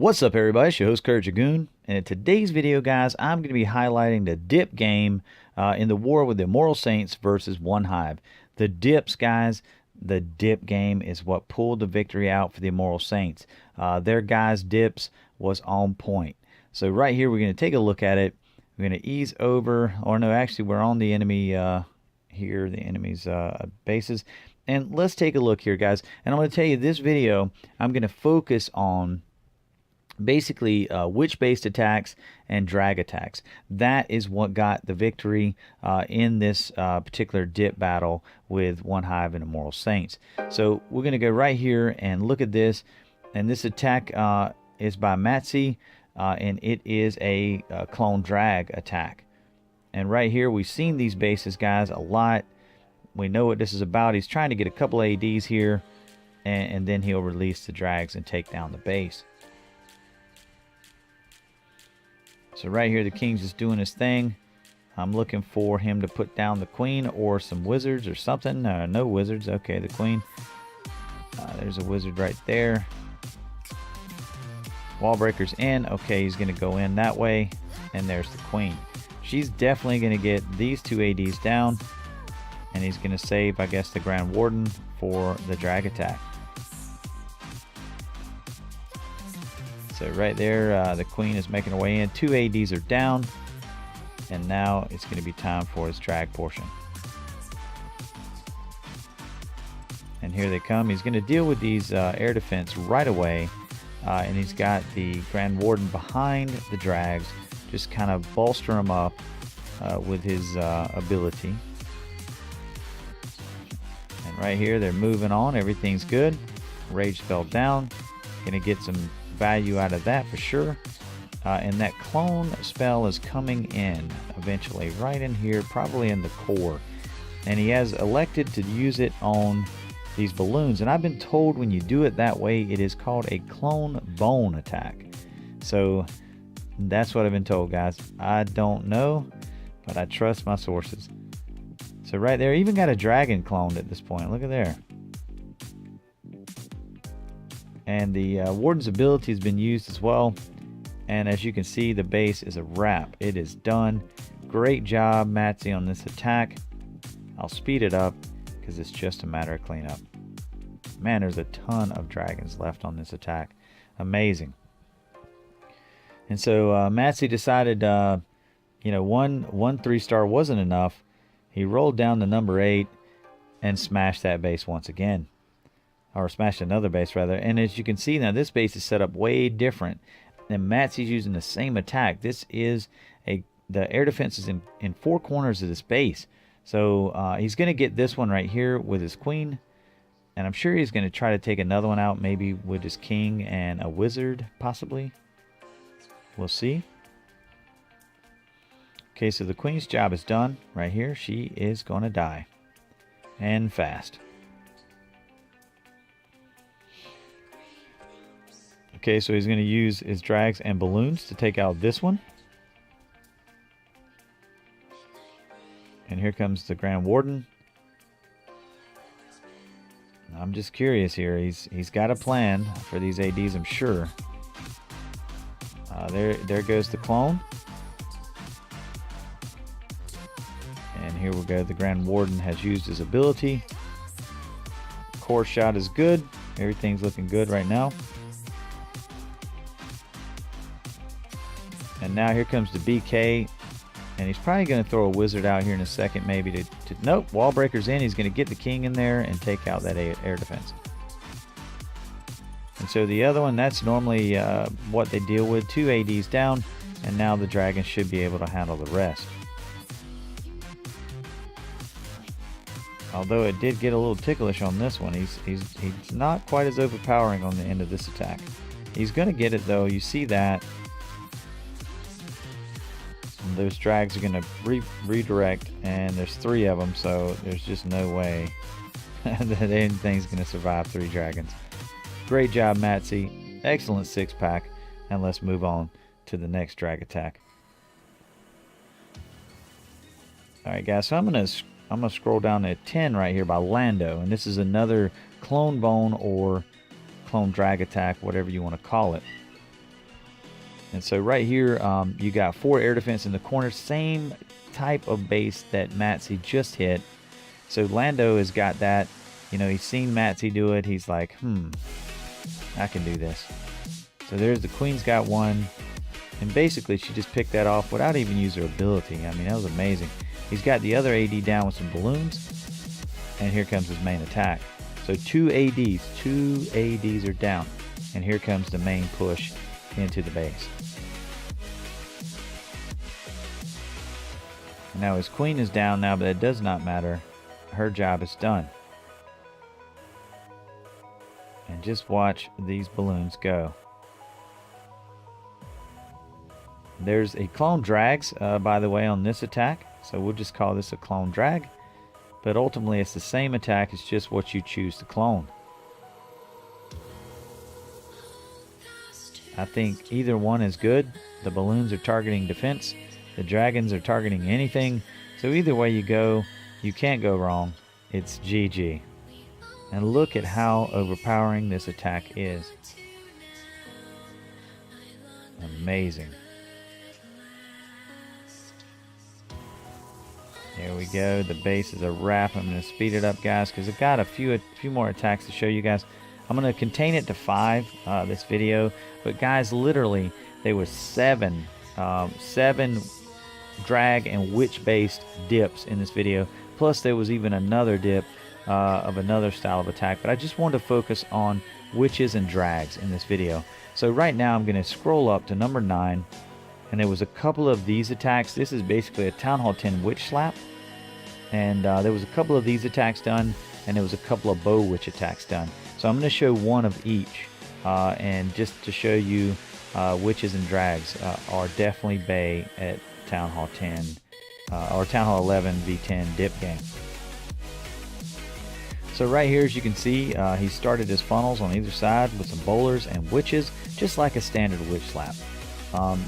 What's up, everybody? It's your host, Kurt Jagoon, and in today's video, guys, I'm going to be highlighting the dip game in the war with the Immoral Saints versus One Hive. The dips, guys, the dip game is what pulled the victory out for the Immoral Saints. Their guys' dips was on point. So right here, we're going to take a look at it. We're going to ease over, or no, actually, we're on the enemy here, the enemy's bases. And let's take a look here, guys. And I'm going to tell you, this video, I'm going to focus on basically witch-based attacks and drag attacks. That is what got the victory in this particular dip battle with One Hive and Immoral Saints. So we're going to go right here and look at this. And this attack is by Matzi, and it is a clone drag attack. And right here, we've seen these bases, guys, a lot. We know what this is about. He's trying to get a couple ADs here, and then he'll release the drags and take down the base. So right here, the king's just doing his thing. I'm looking for him to put down the queen or some wizards or something. No wizards. Okay, the queen. There's a wizard right there. Wall breaker's in. Okay, he's going to go in that way. And there's the queen. She's definitely going to get these two ADs down. And he's going to save, I guess, the Grand Warden for the drag attack. So right there, the queen is making her way in. Two ADs are down. And now it's going to be time for his drag portion. And here they come. He's going to deal with these air defense right away. And he's got the Grand Warden behind the drags. Just kind of bolster him up with his ability. And right here, they're moving on. Everything's good. Rage spell down. Going to get some value out of that for sure. And that clone spell is coming in eventually, right in here, probably in the core. And he has elected to use it on these balloons. And I've been told when you do it that way, it is called a clone bone attack. So that's what I've been told, guys. I don't know, but I trust my sources. So right there, even got a dragon cloned at this point. Look at there. And the Warden's ability has been used as well. And as you can see, the base is a wrap. It is done. Great job, Matzi, on this attack. I'll speed it up because it's just a matter of cleanup. Man, there's a ton of dragons left on this attack. Amazing. And so Matzi decided, one 3-star wasn't enough. He rolled down to number 8 and smashed that base once again. Or smashed another base, rather. And as you can see now, this base is set up way different. And Matzi's using the same attack. This is the air defense is in 4 corners of this base. So he's going to get this one right here with his queen. And I'm sure he's going to try to take another one out, maybe with his king and a wizard, possibly. We'll see. Okay, so the queen's job is done right here. She is going to die. And fast. Okay, so he's going to use his drags and balloons to take out this one. And here comes the Grand Warden. I'm just curious here. He's got a plan for these ADs, I'm sure. There goes the clone. And here we go. The Grand Warden has used his ability. Core shot is good. Everything's looking good right now. And now here comes the BK. And he's probably going to throw a wizard out here in a second, maybe to nope, wall breaker's in. He's going to get the king in there and take out that air defense. And so the other one, that's normally what they deal with. 2 ADs down, and now the dragon should be able to handle the rest. Although it did get a little ticklish on this one. He's not quite as overpowering on the end of this attack. He's going to get it, though. You see that. And those drags are going to redirect, and there's 3 of them, so there's just no way that anything's going to survive 3 dragons. Great job, Matzi. Excellent 6-pack. And let's move on to the next drag attack. Alright, guys, so I'm gonna scroll down to 10 right here by Lando, and this is another clone bone or clone drag attack, whatever you want to call it. And so right here, you got 4 air defense in the corner, same type of base that Matsy just hit. So Lando has got that. You know, he's seen Matsy do it. He's like, I can do this. So there's the queen's got one. And basically, she just picked that off without even using her ability. I mean, that was amazing. He's got the other AD down with some balloons. And here comes his main attack. So 2 ADs are down. And here comes the main push into the base. Now his queen is down now, but that does not matter. Her job is done. And just watch these balloons go. There's a clone drags, by the way, on this attack. So we'll just call this a clone drag. But ultimately, it's the same attack. It's just what you choose to clone. I think either one is good. The balloons are targeting defense. The dragons are targeting anything. So either way you go, you can't go wrong. It's GG. And look at how overpowering this attack is. Amazing. There we go. The base is a wrap. I'm going to speed it up, guys, because I've got a few more attacks to show you guys. I'm going to contain it to 5 this video. But guys, literally, there was 7 drag and witch based dips in this video. Plus there was even another dip of another style of attack. But I just wanted to focus on witches and drags in this video. So right now I'm going to scroll up to number 9. And there was a couple of these attacks. This is basically a Town Hall 10 witch slap. And there was a couple of these attacks done. And there was a couple of bow witch attacks done. So I'm going to show one of each. And just to show you witches and drags are definitely Bay at Town Hall 10 or Town Hall 11 v10 dip game. So right here, as you can see, he started his funnels on either side with some bowlers and witches, just like a standard witch slap.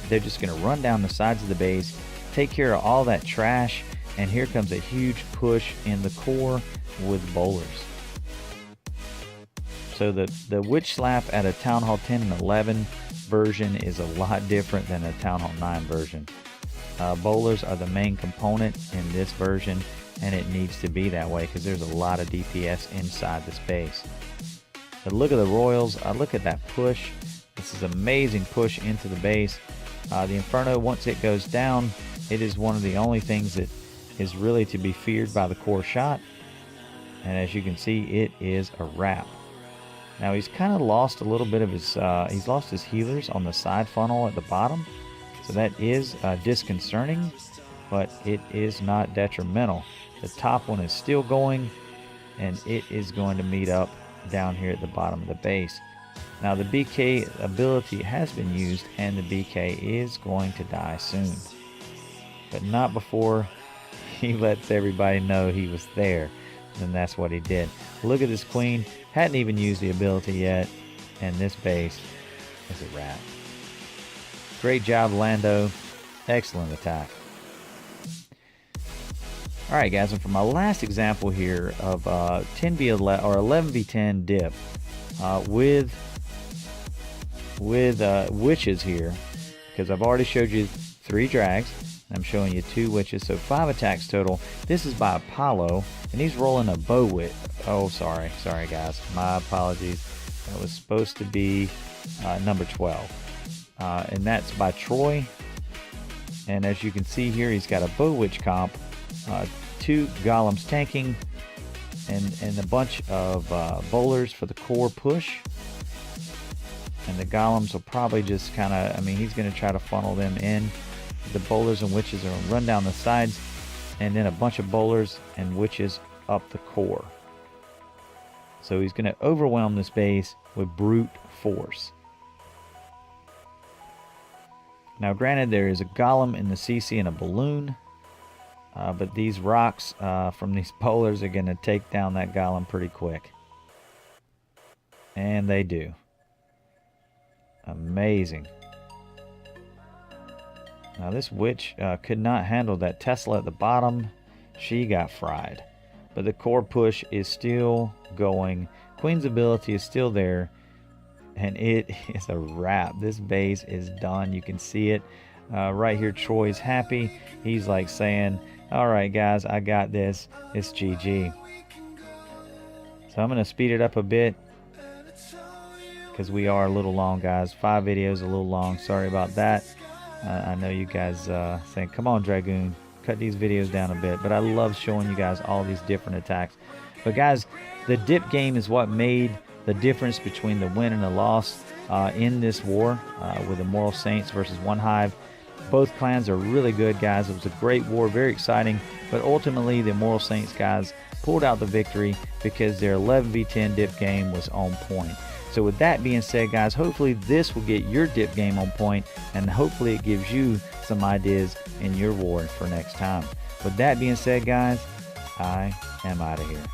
They're just going to run down the sides of the base, take care of all that trash, and here comes a huge push in the core with bowlers. So the witch slap at a Town Hall 10 and 11 version is a lot different than a Town Hall 9 version. Bowlers are the main component in this version, and it needs to be that way because there's a lot of DPS inside this base. But look at the Royals. Look at that push. This is amazing push into the base. The Inferno, once it goes down, it is one of the only things that is really to be feared by the core shot. And as you can see, it is a wrap. Now he's kind of lost a little bit of his, he's lost his healers on the side funnel at the bottom. So that is disconcerting, but it is not detrimental. The top one is still going, and it is going to meet up down here at the bottom of the base. Now the BK ability has been used, and the BK is going to die soon. But not before he lets everybody know he was there. And that's what he did. Look at this queen. Hadn't even used the ability yet. And this base is a wrap. Great job, Lando. Excellent attack. Alright guys, and for my last example here of 10v11 or 11v10 dip with witches here, because I've already showed you 3 drags. I'm showing you 2 witches, so 5 attacks total. This is by Apollo, and he's rolling a bow witch. Oh, sorry guys, my apologies. That was supposed to be number 12. And that's by Troy. And as you can see here, he's got a bow witch comp, 2 golems tanking, and a bunch of bowlers for the core push. And the golems will probably just kind of, I mean, he's going to try to funnel them in. The bowlers and witches are going to run down the sides, and then a bunch of bowlers and witches up the core. So he's going to overwhelm this base with brute force. Now granted, there is a golem in the CC and a balloon, but these rocks from these bowlers are going to take down that golem pretty quick. And they do. Amazing. Now this witch could not handle that Tesla at the bottom. She got fried. But the core push is still going. Queen's ability is still there. and it is a wrap. This base is done. You can see it right here. Troy's happy. He's like saying, all right guys, I got this. It's GG. So I'm going to speed it up a bit because we are a little long, guys. 5 videos a little long. Sorry about that. I know you guys saying, come on Dragoon, cut these videos down a bit, but I love showing you guys all these different attacks. But guys, the dip game is what made the difference between the win and the loss in this war with the Immoral Saints versus One Hive. Both clans are really good, guys. It was a great war, very exciting, but ultimately the Immoral Saints guys pulled out the victory because their 11v10 dip game was on point. So with that being said, guys, hopefully this will get your dip game on point, and hopefully it gives you some ideas in your war for next time. With that being said, guys, I am out of here.